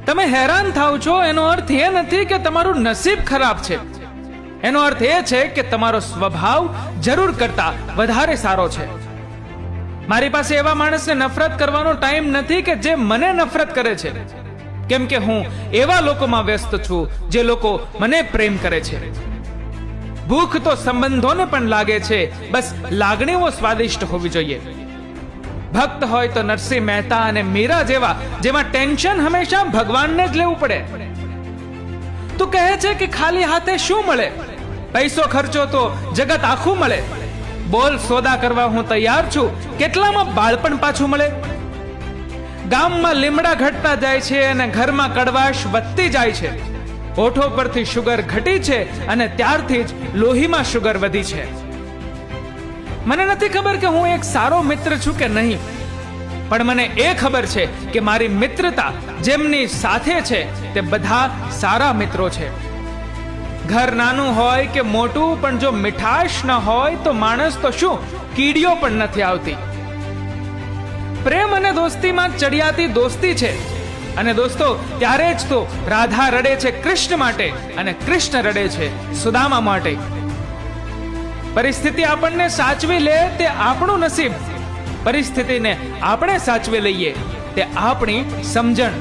તમે હેરાન થાવ છો એનો અર્થ એ નથી કે તમારું નસીબ ખરાબ છે. એનો અર્થ એ છે કે તમારો સ્વભાવ જરૂર કરતા વધારે સારો છે. મારી પાસે એવા માણસને નફરત કરવાનો ટાઈમ નથી કે જે મને નફરત કરે છે, કેમ કે હું એવા લોકોમાં વ્યસ્ત છું જે લોકો મને પ્રેમ કરે છે. ભૂખ તો સંબંધોને પણ લાગે છે, બસ લાગણીઓ સ્વાદિષ્ટ હોવી જોઈએ. ભક્ત હોય તો નરસિંહ મહેતા અને મીરા જેવા, જેમાં ટેન્શન હંમેશા ભગવાનને જ લેવું પડે. તું કહે છે કે ખાલી હાથે શું મળે? પૈસો ખર્ચો તો જગત આખું મળે. બોલ, સોદા કરવા હું તૈયાર છું, કેટલામાં બાળપણ પાછું મળે? ગામમાં લીમડા ઘટતા જાય છે અને ઘરમાં કડવાશ વધતી જાય છે. હોઠો પરથી શુગર ઘટી છે અને ત્યારથી જ લોહીમાં શુગર વધી છે. મને નથી ખબર કે હું એક સારો મિત્ર છું કે નહીં, પણ મને એ ખબર છે કે મારી મિત્રતા જેમની સાથે છે તે બધા સારા મિત્રો છે. ઘર નાનું હોય કે મોટું, પણ જો મીઠાશ ન હોય તો માણસ તો શું, કીડીઓ પણ નથી આવતી. પ્રેમ અને દોસ્તીમાં ચડિયાતી દોસ્તી છે. અને દોસ્તો, ત્યારે જ તો રાધા રડે છે કૃષ્ણ માટે અને કૃષ્ણ રડે છે સુદામા માટે. પરિસ્થિતિ આપણને સાચવી લે તે આપણું નસીબ, પરિસ્થિતિને આપણે સાચવી લઈએ તે આપણી સમજણ.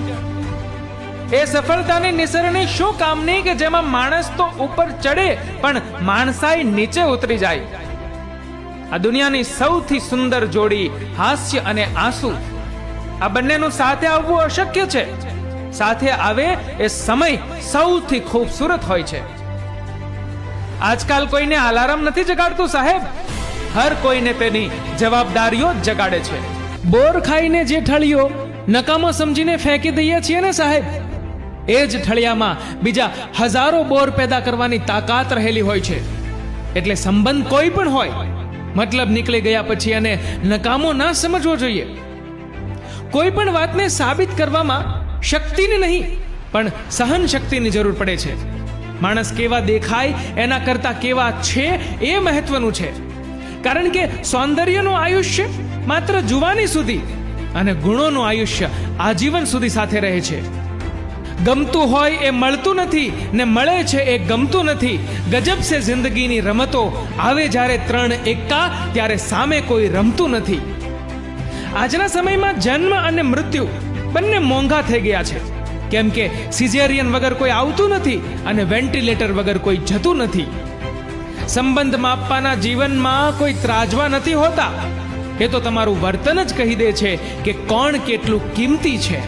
એ સફળતાની નિસરણી શું કામની કે જેમાં માણસ તો ઉપર ચડે પણ માણસાઈ નીચે ઉતરી જાય. આ દુનિયાની સૌથી સુંદર જોડી હાસ્ય અને આંસુ, આ બંનેનું સાથે આવવું અશક્ય છે. સાથે આવે એ સમય સૌથી ખૂબસૂરત હોય છે. આજકાલ કોઈને અલાર્મ નથી જગાડતું સાહેબ, હર કોઈને તેની જવાબદારીઓ જ જગાડે છે. બોર ખાઈને જે ઠળિયો નકામો સમજીને ફેંકી દઈએ છીએ ને સાહેબ, એ જ ઠળિયામાં બીજા હજારો બોર પેદા કરવાની તાકાત રહેલી હોય છે. એટલે સંબંધ કોઈ પણ હોય, મતલબ નીકળી ગયા પછી અને નકામો ના સમજવો જોઈએ. કોઈ પણ વાતને સાબિત કરવામાં શક્તિની નહીં પણ સહન શક્તિની જરૂર પડે છે. માણસ કેવા દેખાય એના કરતા કેવા છે એ મહત્વનું છે. કારણ કે સૌંદર્યનું આયુષ્ય માત્ર જુવાની સુધી અને ગુણોનું આયુષ્ય આજીવન સુધી સાથે રહે છે. ગમતું હોય એ મળતું નથી ને મળે છે એ ગમતું નથી. ગજબ સે જિંદગીની રમતો, આવે જ્યારે ત્રણ એકા ત્યારે સામે કોઈ રમતું નથી. આજના સમયમાં જન્મ અને મૃત્યુ બંને મોંઘા થઈ ગયા છે, કેમ કે સિઝેરિયન વગર કોઈ આવતું નથી અને વેન્ટિલેટર વગર કોઈ જતું નથી. સંબંધ માપવાના જીવનમાં કોઈ ત્રાજવા નથી હોતા. એ તો તમારું વર્તન જ કહી દે છે કે કોણ કેટલું કિંમતી છે.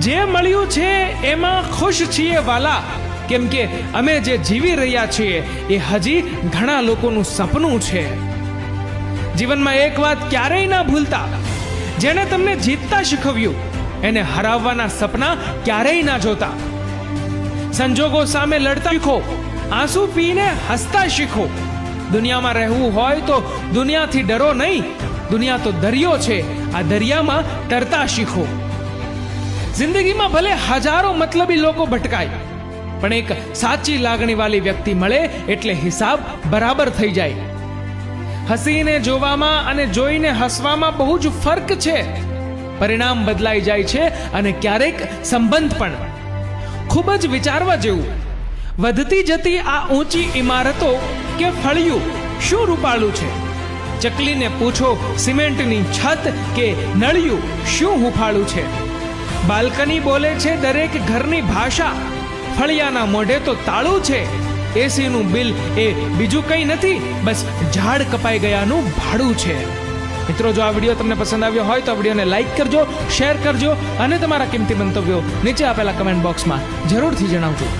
જે મળ્યું છે એમાં ખુશ છીએ વાલા, કેમ કે અમે જે જીવી રહ્યા છીએ એ હજી ઘણા લોકોનું સપનું છે. જીવનમાં એક વાત ક્યારેય ના ભૂલતા, જેણે તમને જીતતા શીખવ્યું એને હરાવવાના સપના ક્યારેય ના જોતા. સંજોગો સામે લડતા શીખો, આંસુ પીને હસતા શીખો. દુનિયામાં રહેવું હોય તો દુનિયાથી ડરો નહીં, દુનિયા તો દરિયો છે, આ દરિયામાં તરતા શીખો. જિંદગીમાં ભલે હજારો મતલબી લોકો ભટકાય, પણ એક સાચી લાગણી વાળી વ્યક્તિ મળે એટલે હિસાબ બરાબર થઈ જાય. હસીને જોવામાં અને જોઈને હસવામાં બહુ જ ફરક છે. પરિણામ બદલાઈ જાય છે અને ક્યારેક સંબંધ પણ. ખૂબ જ વિચારવા જેવું. વધતી જતી આ ઊંચી ઇમારતો કે ફળિયું શું રૂપાળું છે? ચકલીને પૂછો સિમેન્ટની છત કે નળિયું શું હુફાળું છે? બાલ્કની બોલે છે દરેક ઘરની ભાષા, ફળિયાના મોઢે તો તાળું છે. એસીનું બિલ એ બીજું કંઈ નથી, બસ ઝાડ કપાઈ ગયાનું ભાડું છે. મિત્રો, જો આ વિડીયો તમને પસંદ આવ્યો હોય તો વિડીયોને લાઈક કરજો, શેર કરજો અને તમારા કિંમતી મંતવ્યો નીચે આપેલા કમેન્ટ બોક્સમાં જરૂરથી જણાવજો.